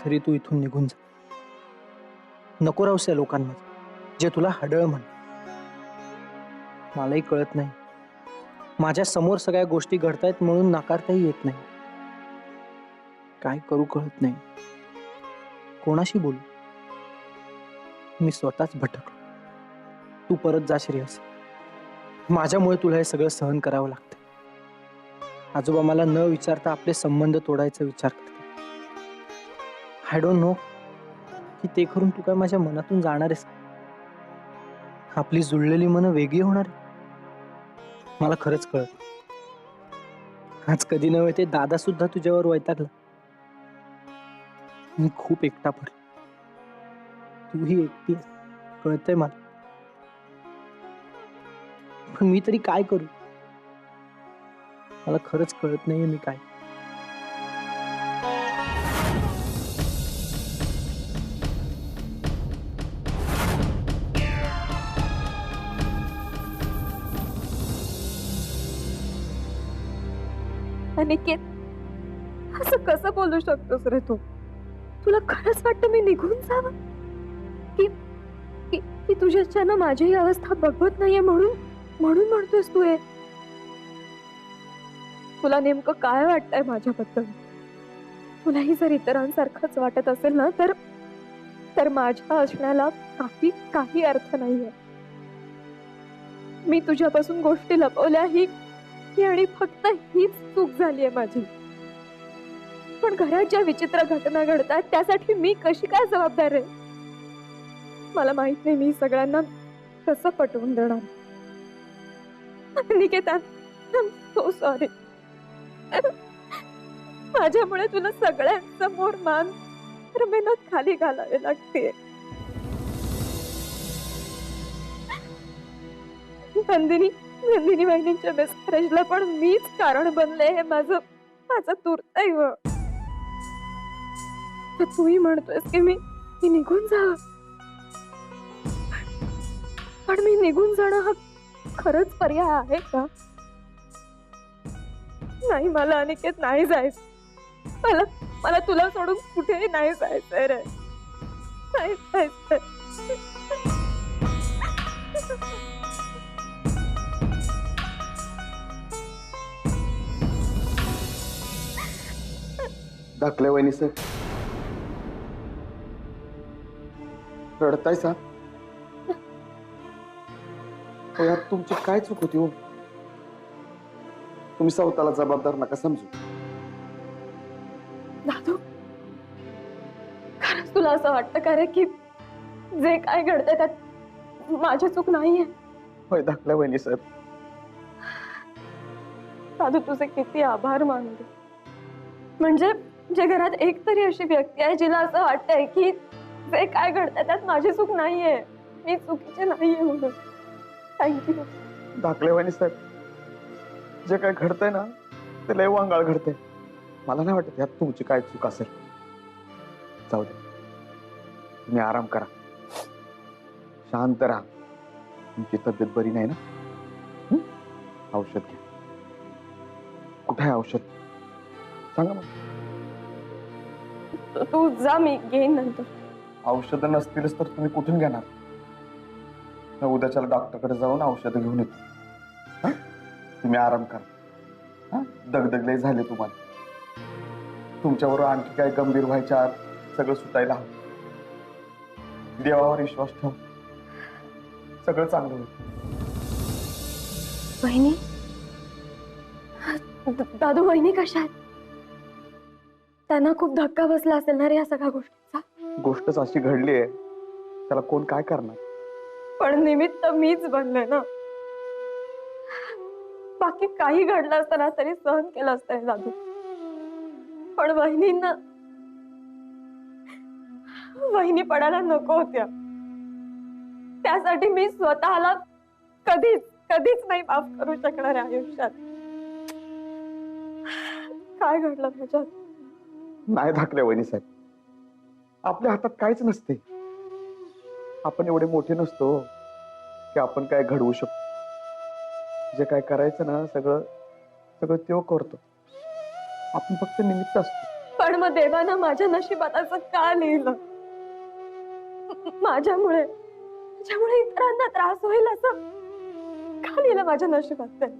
तरी तू इथून निघून जा. नको राहूस या लोकांमध्ये जे तुला हडळ म्हण. मलाही कळत नाही, माझ्या समोर सगळ्या गोष्टी घडतायत म्हणून नाकारताही येत नाही. काय करू कळत नाही, कोणाशी बोलू. मी स्वतःच भटकलो. तू परत जा श्रेयस. माझ्यामुळे तुला हे सगळं सहन करावं लागतं. आजोबा मला न विचारता आपले संबंध तोडायचा विचार करतात. आय डोंट नो की ते करून तू काय माझ्या मनातून जाणार आहेस. आपली जुळलेली मनं वेगळी होणार आहे. मला खरंच कळत. आज कधी नव्हे ते दादा सुद्धा तुझ्यावर वैतागला. मी खूप एकटा पडलो. तूही एकटी आहेस, कळतंय मला. पण मी तरी काय करू. मला खरंच कळत नाहीये मी काय. अनिकेत, असं कसं बोलू शकतोस रे तू? तुला खरंच वाटतं मी निघून जावं? की की की तुझ्याच्यानं माझी ही अवस्था बघवत नाहीये म्हणून म्हणून म्हणतोस तू हे? तुला नेमकं काय वाटतंय माझ्याबद्दल? तुलाही जर इतरांसारखंच वाटत असेल ना तर तर माझ्या असण्याला काही काही अर्थ नाहीये. मी तुझ्यापासून गोष्टी लपवल्या ही आणि फक्त हीच चूक झालीये माझी. पण घरात ज्या विचित्र घटना घडतात त्यासाठी मी कशी काय जबाबदार आहे? मला माहित नाही मी सगळ्यांना कसं पटवून देणार. Niketa, so sorry. माझ्यामुळे तुला सगळ्यांसमोर मान मेहनत खाली घालावी लागते. नंदिनी वहिनींच्या मिसकॅरेजला पण मीच कारण बनले हे माझं दुर्दैव. तर तूही म्हणतोयस की मी निघून जावं. पण मी निघून जाणं हा खरंच पर्याय आहे का? नाही, मला अनिकेत नाही जायचं. मला तुला सोडून कुठेही नाही जायचंय रे. नाही जायचंय. धाकल्या वहिनी सर, रडतायसा? यात तुमची काय चूक होती हो? तुम्ही स्वतःला जबाबदार नका समजू. दादू, खरंच तुला असं वाटतं का रे की जे काय घडतंय त्यात माझी चूक नाहीये? होय धाकल्या वहिनी सर. दादू, तुझे किती आभार मानू. म्हणजे जे घरात एक तरी अशी व्यक्ती आहे जिला असं वाटतंय की जे काय घडतंय त्यात माझी चूक नाहीये, मी चुकीचे नाहीये म्हणून. थँक्यू. धाकल्या वहिनी सर, जे काय घडतंय ना ते लय वांगाळ घडतंय. मला नाही वाटत यात तुमची काय चूक असेल. जाऊ दे, तुम्ही आराम करा, शांत राहा. तुमची तब्येत बरी नाही ना? औषध घ्या. कुठे आहे औषध सांगा मग. तू जा, मी घेईन नंतर. औषधं नसतीलच तर तुम्ही कुठून घेणार? उद्याच्याला डॉक्टरकडे जाऊन औषधं घेऊन येतो. हा, तुम्ही आराम करा. दगदगले झाले तुम्हाला. तुमच्याबरोबर आणखी काय गंभीर व्हायच्या आत सगळं सुटायला हवं. देवावर विश्वास ठेव, सगळं चांगलं होईल. वहिनी, दादू वहिनी कशा आहेत? त्यांना खूप धक्का बसला असेल ना रे या सगळ्या गोष्टीचा. गोष्टच अशी घडली आहे, त्याला कोण काय करणार? पण निमित्त मीच बनले ना. बाकी काही घडलं असतं ना तरी सहन केलं असतं दादू. पण वहिनी पडायला नको होत्या. त्यासाठी मी स्वतःला कधीच नाही माफ करू शकणार आहे आयुष्यात. काय घडलं त्याच्यात? नाही धाकल्या वहिनी साहेब, आपल्या हातात काहीच नसते. आपण एवढे मोठे नसतो की आपण काय घडवू शकतो. जे काय करायचं ना सगळं तो करतो. आपण फक्त निमित्त असतो. पण मग देवानं माझ्या नशिबात असं का लिहिलं? माझ्यामुळे इतरांना त्रास होईल असं का लिहिलं माझ्या नशिबात ते?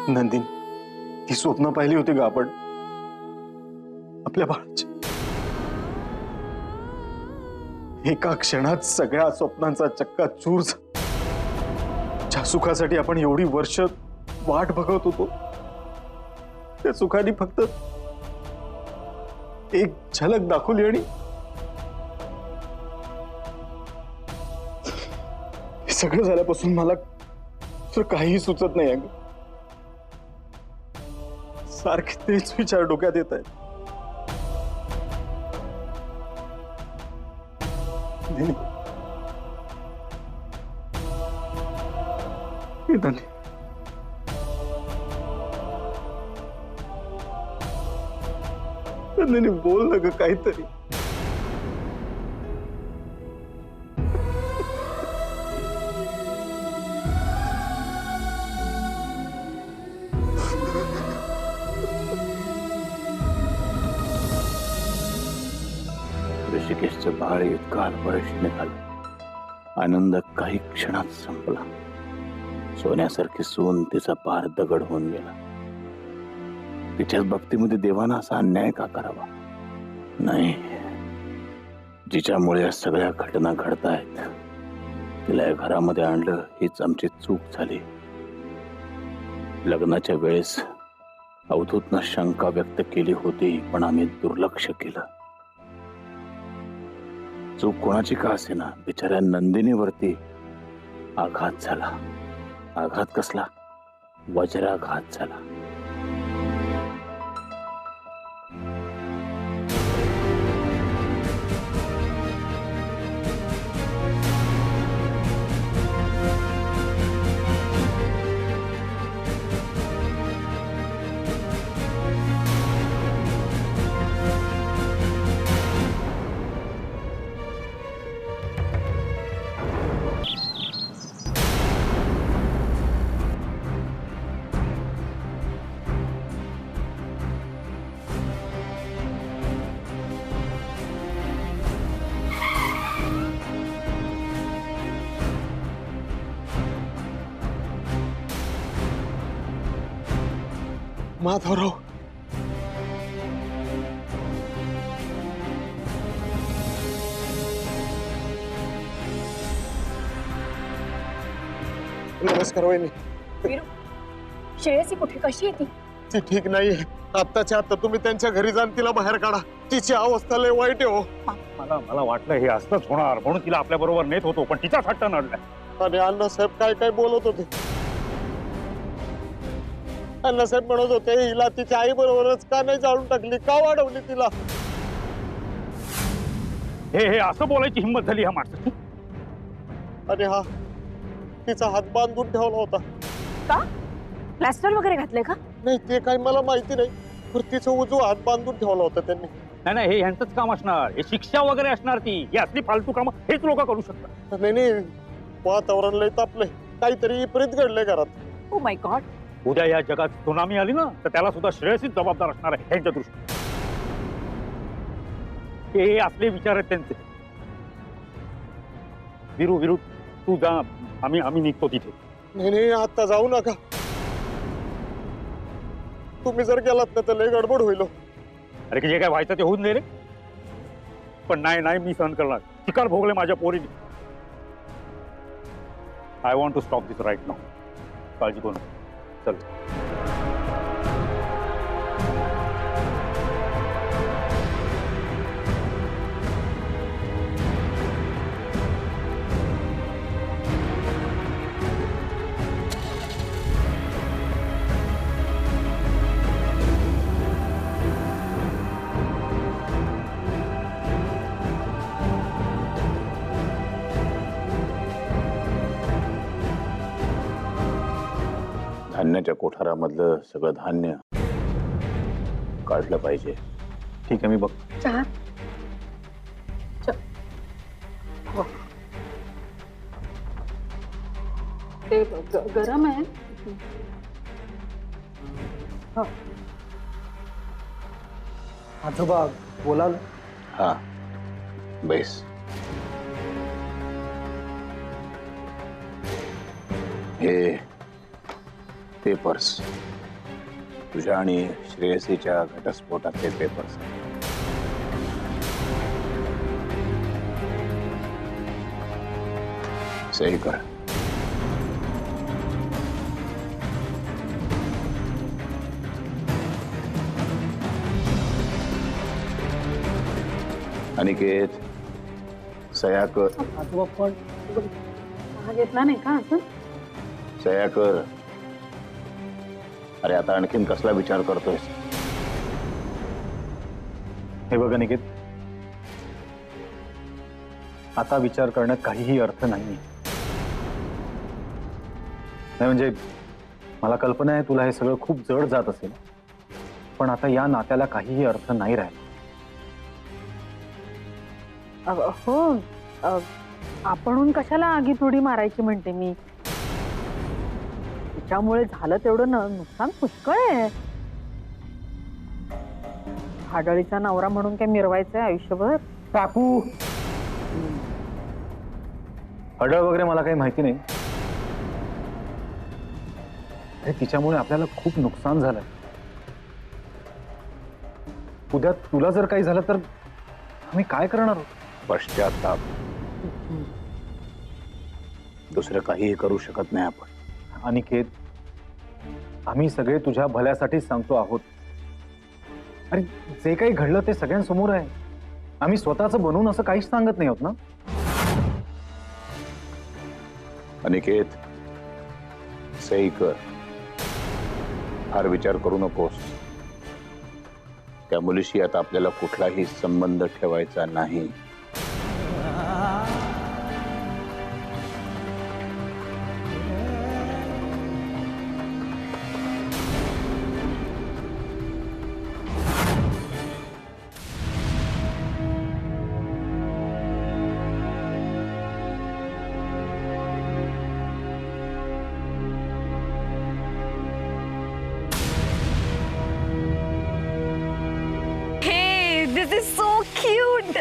नंदिनी, ती स्वप्न पाहिली होती का आपण आपल्या बाळाची? एका क्षणात सगळ्या स्वप्नांचा चक्का चूर झाला. ज्या सुखासाठी आपण एवढी वर्ष वाट बघत होतो, त्या सुखाने फक्त एक झलक दाखवली आणि हे सगळं झाल्यापासून मला काहीही सुचत नाही अगं. सारखे तेच विचार डोक्यात येत आहेत. बोल ना ग काहीतरी. ऋषिकेशचं बाळ इतकं अल्पवयशी निघालं. आनंद काही क्षणात संपला. सोन्यासारखी सून तिचा पार दगड होऊन गेला. तिच्याच भक्तीमध्ये देवानं असा अन्याय का करावा? नाही, जिच्यामुळे या सगळ्या घटना घडतायत तिला या घरामध्ये आणलं हीच आमची चूक झाली. लग्नाच्या वेळेस अवधूतनं शंका व्यक्त केली होती, पण आम्ही दुर्लक्ष केलं. चूक कोणाची का असेना, बिचाऱ्या नंदिनीवरती आघात झाला. आघात कसला? वज्राघात झाला. माधवराव, नमस्कार वहिनी. श्रेयसी कुठे, कशी आहे ती? ती ठीक नाहीये. आत्ताच्या आता तुम्ही त्यांच्या घरी जाऊन तिला बाहेर काढा. तिची अवस्था लय वाईट आहे हो. मला वाटलं हे असंच होणार म्हणून तिला आपल्या बरोबर नेत होतो, पण तिचा हट्ट नडलाय. आणि अण्णासाहेब काय काय बोलत होते. अण्णासाहेब म्हणत होते हिला तिच्या आई बरोबरच का नाही जाळून टाकली, का वाढवली तिला. हे असं बोलायची हिंमत झाली ह्या माणसाची. आणि हा तिचा हात बांधून ठेवला होता. का? प्लास्टर वगैरे घातलंय का? नाही ते काही मला माहिती नाही, पण तिचा उजवा हात बांधून ठेवला होता त्यांनी. नाही हे यांचंच काम असणार, हे शिक्षा वगैरे असणार. ती ही असली फालतू कामं हेच लोक करू शकतात. नाही वातावरण लय तापलंय, काहीतरी विपरीत घडलंय घरात. Oh my God. उद्या या जगात सुनामी आली ना तर त्याला सुद्धा श्रेयसीच जबाबदार असणार आहे यांच्या दृष्टीने. हे असले विचार आहेत त्यांचे. विरू तू जा, आम्ही निघतो तिथे. नाही आता जाऊ नका. तुम्ही जर गेलात ना तर लय गडबड होईल. अरे की जे काय व्हायचं ते होऊन दे रे. पण नाही मी सहन करणार. शिकार भोगले माझ्या पोरीने. I want to stop this right now. काळजी करू नको. चल. धान्याच्या कोठारामधलं सगळं धान्य काढलं पाहिजे. ठीक आहे, मी बघ. चहा ते गरम आहे. आजोबा बोलाल. हा, बेस. हे पेपर्स तुझ्या आणि श्रेयसीच्या घटस्फोटातले पेपर्स. सही कर. अनिकेत, सह्या कर. आजोबा पण चहा घेतला नाही का असं? सह्या कर. अरे आता आणखीन कसला विचार करतोय? हे बघा निकेत, आता विचार करण्यात काहीही अर्थ नाही. म्हणजे मला कल्पना आहे तुला हे सगळं खूप जड जात असेल, पण आता या नात्याला काहीही अर्थ नाही राहिला. हो, आपणहून कशाला आगीत उडी मारायची म्हणते मी. तिच्यामुळे झालं तेवढं नुकसान पुष्कळ आहे. हाडळीचा नवरा म्हणून काय मिरवायचंय आयुष्यभर? काकू, हडळ वगैरे मला काही माहिती नाही. अरे तिच्यामुळे आपल्याला खूप नुकसान झालंय. उद्या तुला जर काही झालं तर आम्ही काय करणार आहोत? पश्चाताप. दुसरं काहीही करू शकत नाही आपण. अनिकेत, आम्ही सगळे तुझ्या भल्यासाठी सांगतो आहोत. अरे जे काही घडलं ते सगळ्यांसमोर आहे. आम्ही स्वतःच बनवून असं काहीच सांगत नाही आहोत ना. अनिकेत, सही कर. फार विचार करू नकोस. त्या मुलीशी आता आपल्याला कुठलाही संबंध ठेवायचा नाही. This is so cute.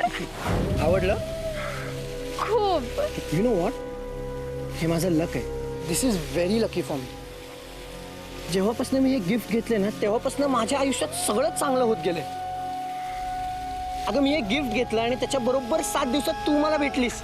आवडलं? खूप. यू नो वॉट, हे माझं लक आहे. This is very lucky for me. जेव्हापासून मी हे गिफ्ट घेतले ना, तेव्हापासून माझ्या आयुष्यात सगळं चांगलं होत गेलंय. अगं मी हे गिफ्ट घेतलं आणि त्याच्या बरोबर 7 दिवसात तू मला भेटलीस.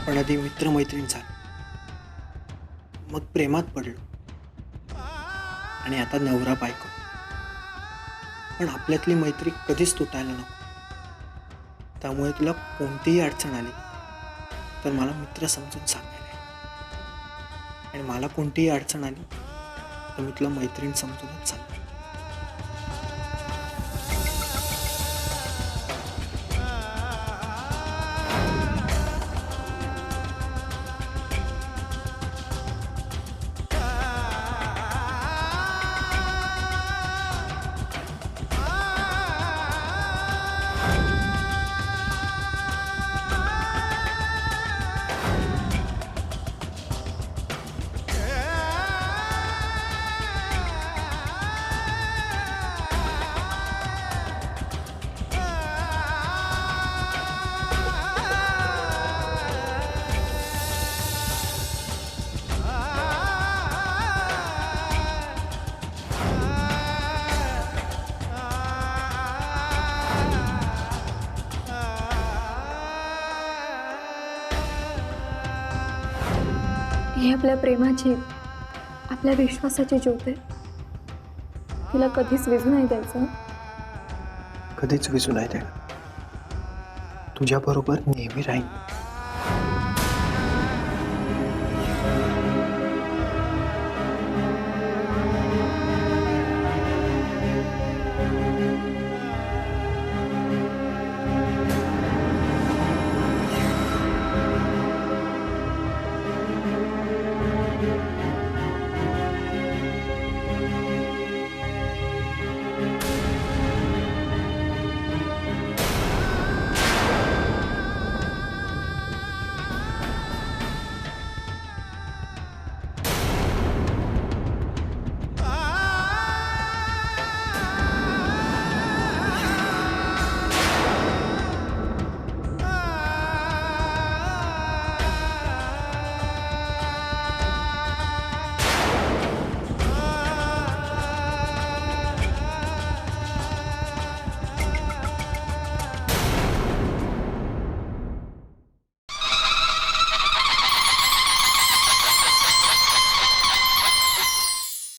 पण आधी मित्रमैत्रीण झालो, मग प्रेमात पडलो आणि आता नवरा बायको. पण आपल्यातली मैत्री कधीच तुटायला नको. त्यामुळे तुला कोणतीही अडचण आली तर मला मित्र समजून सांगायला, आणि मला कोणतीही अडचण आली तर मी तुला मैत्रीण समजूनच सांगणार. ही आपल्या प्रेमाची, आपल्या विश्वासाची ज्योत आहे. तिला कधीच विझू नाही द्यायचं. कधीच विसरू नाही देणार. तुझ्याबरोबर नेहमी राहीन.